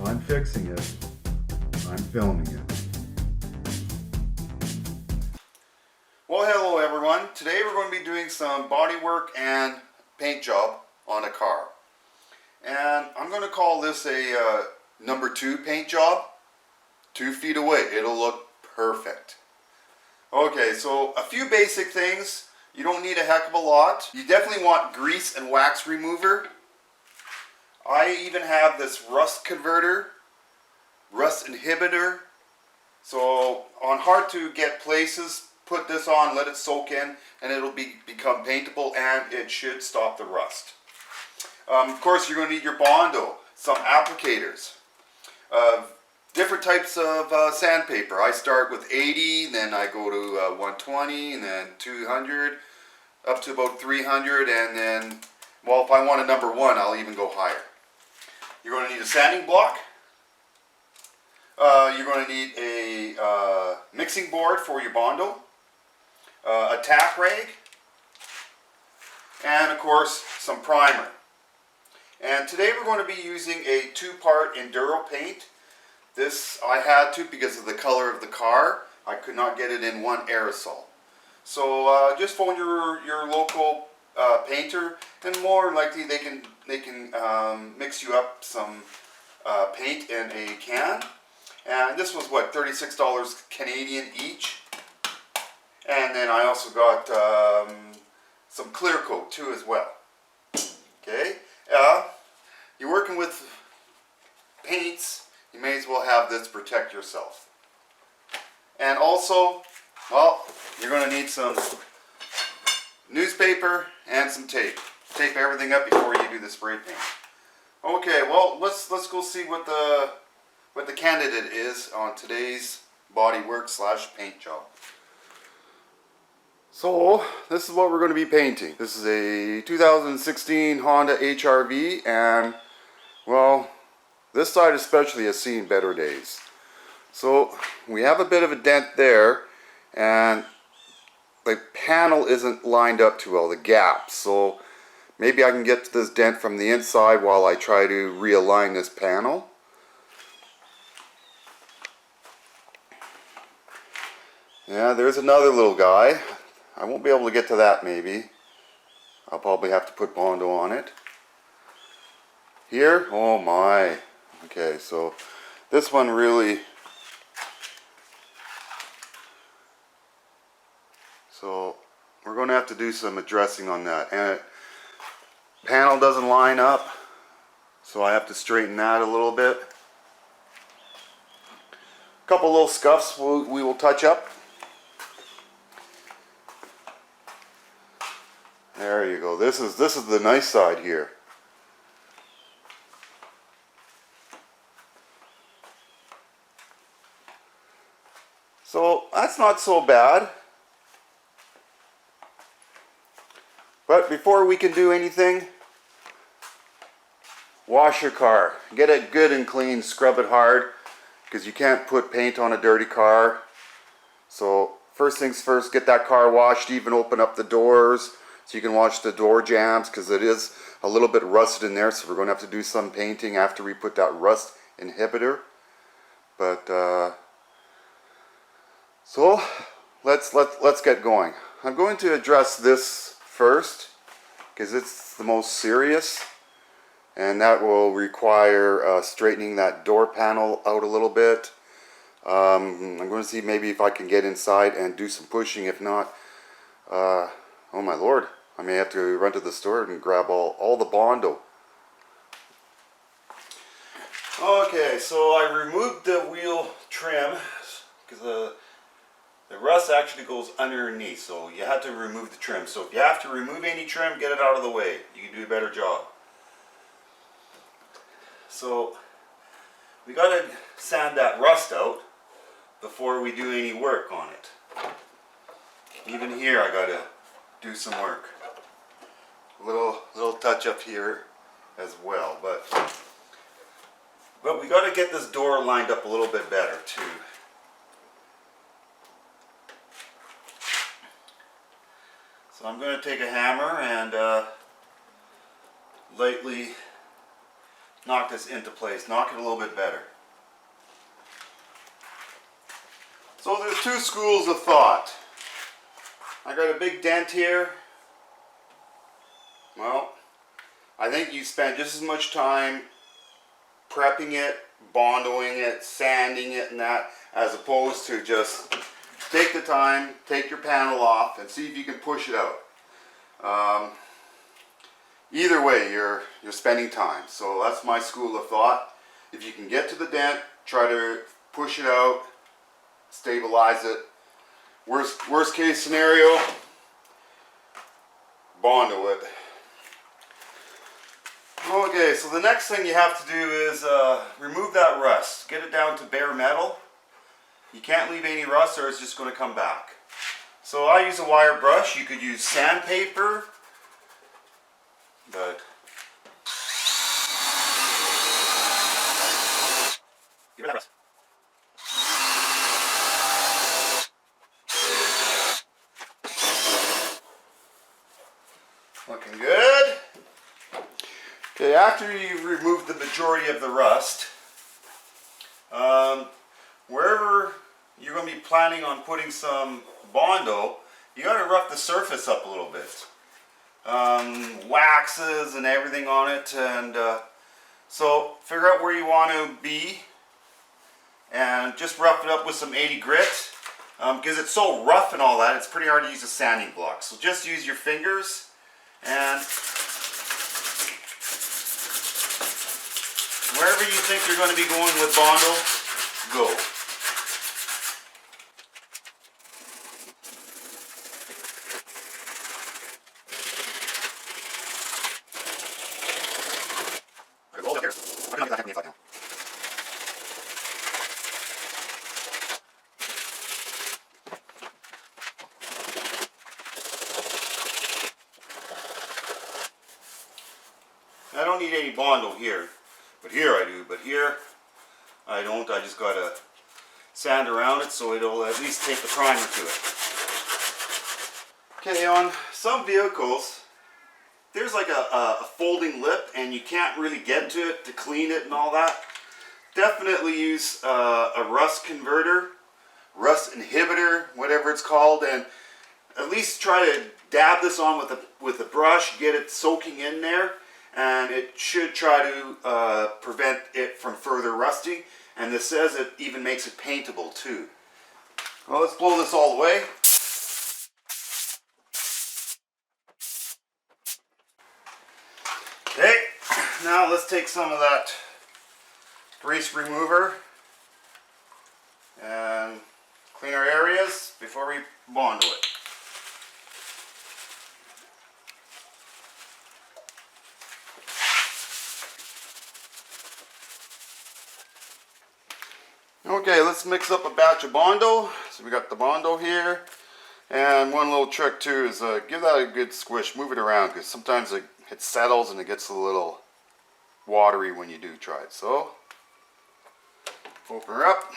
I'm fixing it. I'm filming it. Well, hello everyone. Today we're going to be doing some body work and paint job on a car. And I'm going to call this a number 2 paint job. 2 feet away. It'll look perfect. Okay, so a few basic things. You don't need a heck of a lot. You definitely want grease and wax remover. I even have this rust converter, rust inhibitor. So on hard to get places, put this on, let it soak in, and it'll become paintable, and it should stop the rust. Of course, you're going to need your Bondo, some applicators, different types of sandpaper. I start with 80, then I go to 120, and then 200, up to about 300, and then, well, if I want a number 1, I'll even go higher. You're going to need a sanding block. You're going to need a mixing board for your Bondo, a tack rag, and of course some primer. And today we're going to be using a 2-part Endura paint. This I had to because of the color of the car. I could not get it in one aerosol. So just phone your local painter, and more likely they can mix you up some paint in a can. And this was what, $36 Canadian each. And then I also got some clear coat too as well. Okay, you're working with paints, you may as well have this protect yourself. And also, well, you're going to need some newspaper and some tape. Tape everything up before you do the spray paint. Okay, well, let's go see what the candidate is on today's body work / paint job. So this is what we're going to be painting. This is a 2016 Honda HR-V, and well, this side especially has seen better days. So we have a bit of a dent there, and the panel isn't lined up too well, the gap. So maybe I can get to this dent from the inside while I try to realign this panel. Yeah, there's another little guy. I won't be able to get to that maybe. I'll probably have to put Bondo on it. Here, oh my. Okay, so this one really, so we're going to have to do some addressing on that. And panel doesn't line up, so I have to straighten that a little bit. A couple little scuffs we will touch up. There you go. This is the nice side here. So that's not so bad. But before we can do anything, wash your car. Get it good and clean, scrub it hard, because you can't put paint on a dirty car. So first things first, get that car washed, even open up the doors so you can wash the door jambs, because it is a little bit rusted in there, so we're going to have to do some painting after we put that rust inhibitor. But so let's get going. I'm going to address this first because it's the most serious, and that will require straightening that door panel out a little bit. I'm going to see maybe if I can get inside and do some pushing. If not, oh my lord, I may have to run to the store and grab all the Bondo. Okay, so I removed the wheel trim because the rust actually goes underneath, so you have to remove the trim. So if you have to remove any trim, get it out of the way. You can do a better job. So we got to sand that rust out before we do any work on it. Even here I got to do some work. A little touch up here as well, but we got to get this door lined up a little bit better too. So I'm going to take a hammer and lightly knock this into place, knock it a little bit better. So there's two schools of thought. I got a big dent here. Well, I think you spend just as much time prepping it, bondoing it, sanding it and that, as opposed to just take the time, take your panel off and see if you can push it out. Either way, you're spending time. So that's my school of thought. If you can get to the dent, try to push it out, stabilize it. Worst case scenario, Bondo it. Okay, so the next thing you have to do is remove that rust. Get it down to bare metal. You can't leave any rust or it's just going to come back. So I use a wire brush. You could use sandpaper, but get rid of that rust. Looking good. Okay, after you've removed the majority of the rust, wherever you're going to be planning on putting some Bondo, you got to rough the surface up a little bit. Waxes and everything on it, and so figure out where you want to be and just rough it up with some 80 grit. Because it's so rough and all that, it's pretty hard to use a sanding block. So just use your fingers and wherever you think you're going to be going with Bondo, go. I don't need any Bondo here, but here I do, but here I don't. I just gotta sand around it so it'll at least take the primer to it. Okay, on some vehicles there's like a folding lip and you can't really get to it to clean it and all that. Definitely use a rust converter, rust inhibitor, whatever it's called, and at least try to dab this on with a brush, get it soaking in there, and it should try to prevent it from further rusting. And this says it even makes it paintable too. Well, let's blow this all the way. Okay, now let's take some of that grease remover and clean our areas before we Bondo it. Okay, let's mix up a batch of Bondo. So we got the Bondo here. And one little trick too is give that a good squish, move it around, because sometimes it settles and it gets a little watery when you do try it. So, open her up.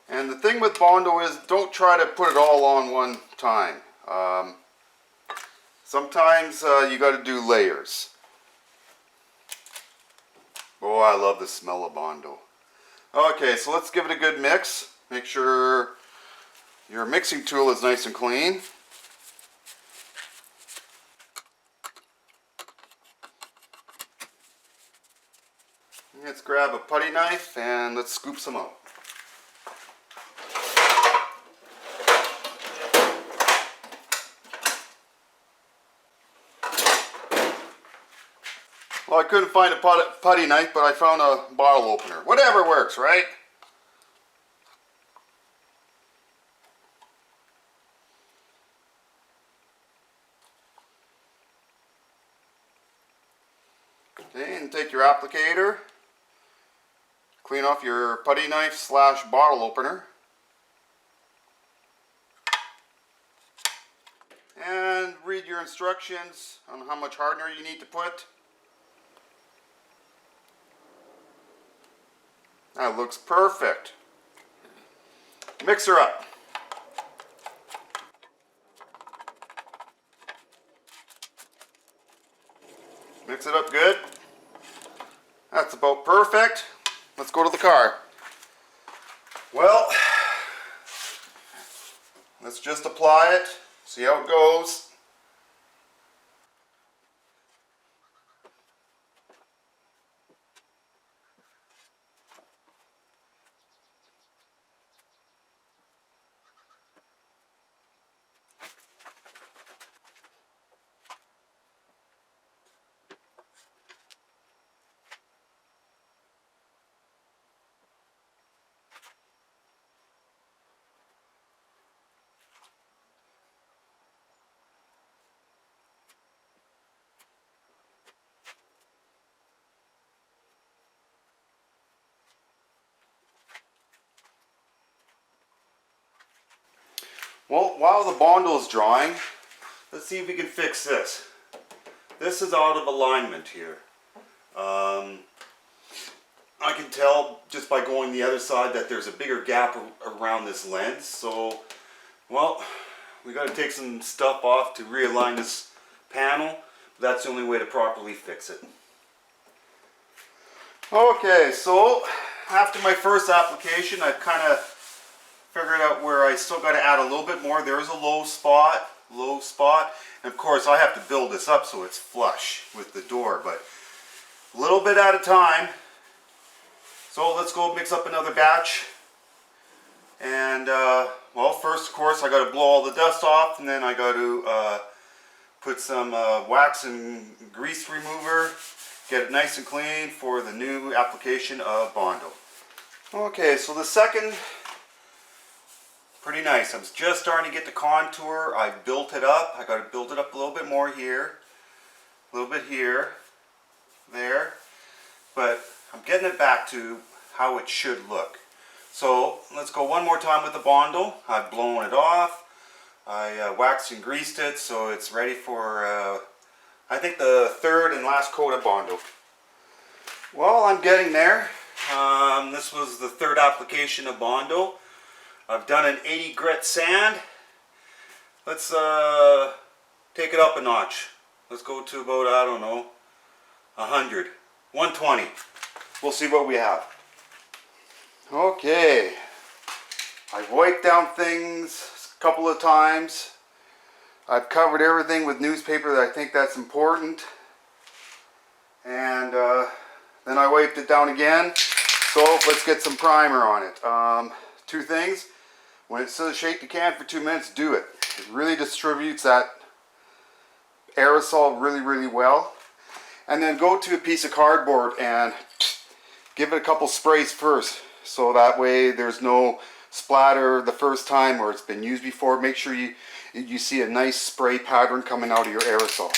And the thing with Bondo is don't try to put it all on one time. Sometimes you got to do layers. Oh, I love the smell of Bondo. Okay, so let's give it a good mix. Make sure your mixing tool is nice and clean. Let's grab a putty knife and let's scoop some out. Well, I couldn't find a putty knife, but I found a bottle opener. Whatever works, right? Okay, and take your applicator. Clean off your putty knife / bottle opener. And read your instructions on how much hardener you need to put. That looks perfect. Mix her up. Mix it up good. That's about perfect. Let's go to the car. Well, let's just apply it, see how it goes. Well, while the Bondo is drying, let's see if we can fix this. This is out of alignment here. I can tell just by going the other side that there's a bigger gap around this lens. So, well, we got to take some stuff off to realign this panel. That's the only way to properly fix it. Okay, so after my first application, I've kind of figured out where I still got to add a little bit more. There's a low spot, and of course I have to build this up so it's flush with the door, but a little bit at a time. So let's go mix up another batch. And well, first of course I got to blow all the dust off, and then I got to put some wax and grease remover, get it nice and clean for the new application of Bondo. Okay, so the second, pretty nice. I'm just starting to get the contour. I built it up. I got to build it up a little bit more here, a little bit here, there, but I'm getting it back to how it should look. So let's go one more time with the Bondo. I've blown it off. I waxed and greased it so it's ready for I think the third and last coat of Bondo. Well, I'm getting there. This was the third application of Bondo. I've done an 80 grit sand. Let's take it up a notch. Let's go to about, I don't know, 100, 120. We'll see what we have. Okay, I've wiped down things a couple of times. I've covered everything with newspaper that I think that's important. And then I wiped it down again. So let's get some primer on it. Two things. When it says shake the can for 2 minutes, do it. It really distributes that aerosol really well. And then go to a piece of cardboard and give it a couple sprays first. So that way there's no splatter the first time where it's been used before. Make sure you see a nice spray pattern coming out of your aerosol.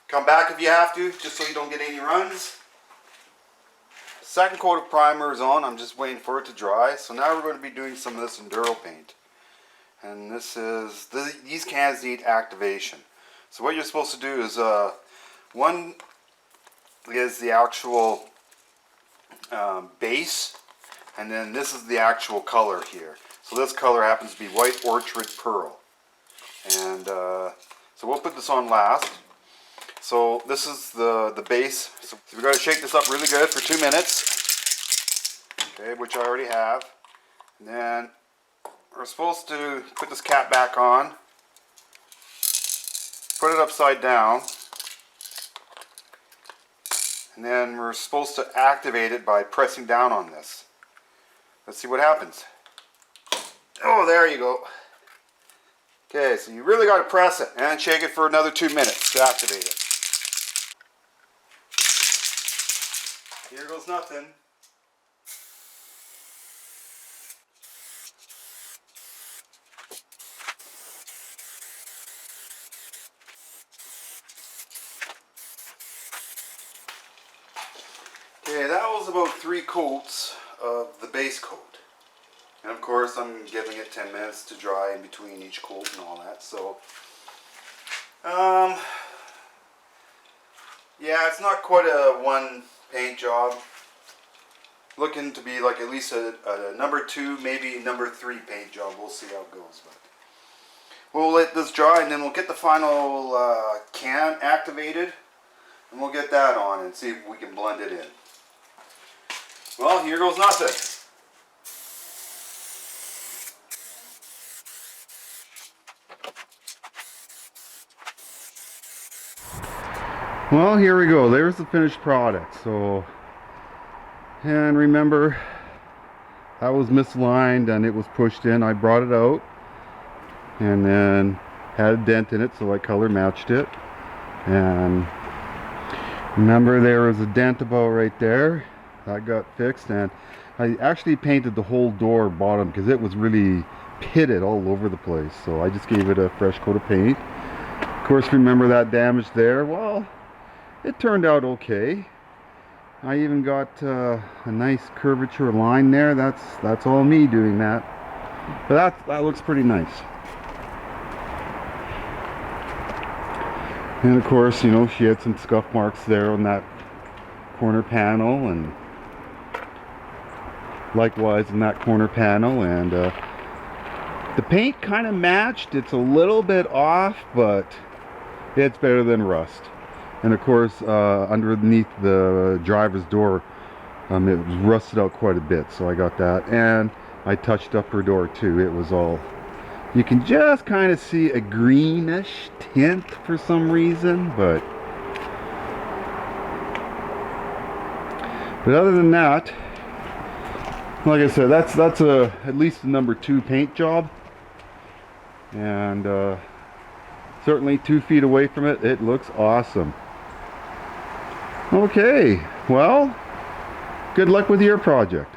Come back if you have to, just so you don't get any runs. Second coat of primer is on. I'm just waiting for it to dry. So now we're going to be doing some of this Endura paint. And these cans need activation. So what you're supposed to do is, one is the actual base, and then this is the actual color here. So this color happens to be White Orchard Pearl. And so we'll put this on last. So this is the base. So we've got to shake this up really good for 2 minutes. Okay, which I already have. And then we're supposed to put this cap back on, put it upside down, and then we're supposed to activate it by pressing down on this. Let's see what happens. Oh, there you go. Okay, so you really got to press it and shake it for another 2 minutes to activate it. Here goes nothing. Okay, that was about 3 coats of the base coat. And of course I'm giving it 10 minutes to dry in between each coat and all that. So, yeah, it's not quite a one paint job. looking to be like at least a number 2, maybe number 3 paint job. We'll see how it goes. But we'll let this dry, and then we'll get the final can activated, and we'll get that on and see if we can blend it in. Well, here goes nothing. Well, here we go. There's the finished product. So, and remember, that was misaligned and it was pushed in. I brought it out and then had a dent in it, so I color matched it. And remember, there was a dent about right there. That got fixed, and I actually painted the whole door bottom because it was really pitted all over the place. So I just gave it a fresh coat of paint. Of course, remember that damage there? Well, it turned out okay. I even got a nice curvature line there. That's all me doing that. But that looks pretty nice. And of course, you know, she had some scuff marks there on that corner panel, and likewise in that corner panel. And the paint kind of matched. It's a little bit off, but it's better than rust. And of course, underneath the driver's door, it was rusted out quite a bit, so I got that. And I touched up her door too. It was all, you can just kind of see a greenish tint for some reason, but other than that, like I said, that's at least a number 2 paint job. And certainly 2 feet away from it, it looks awesome. Okay, well, good luck with your project.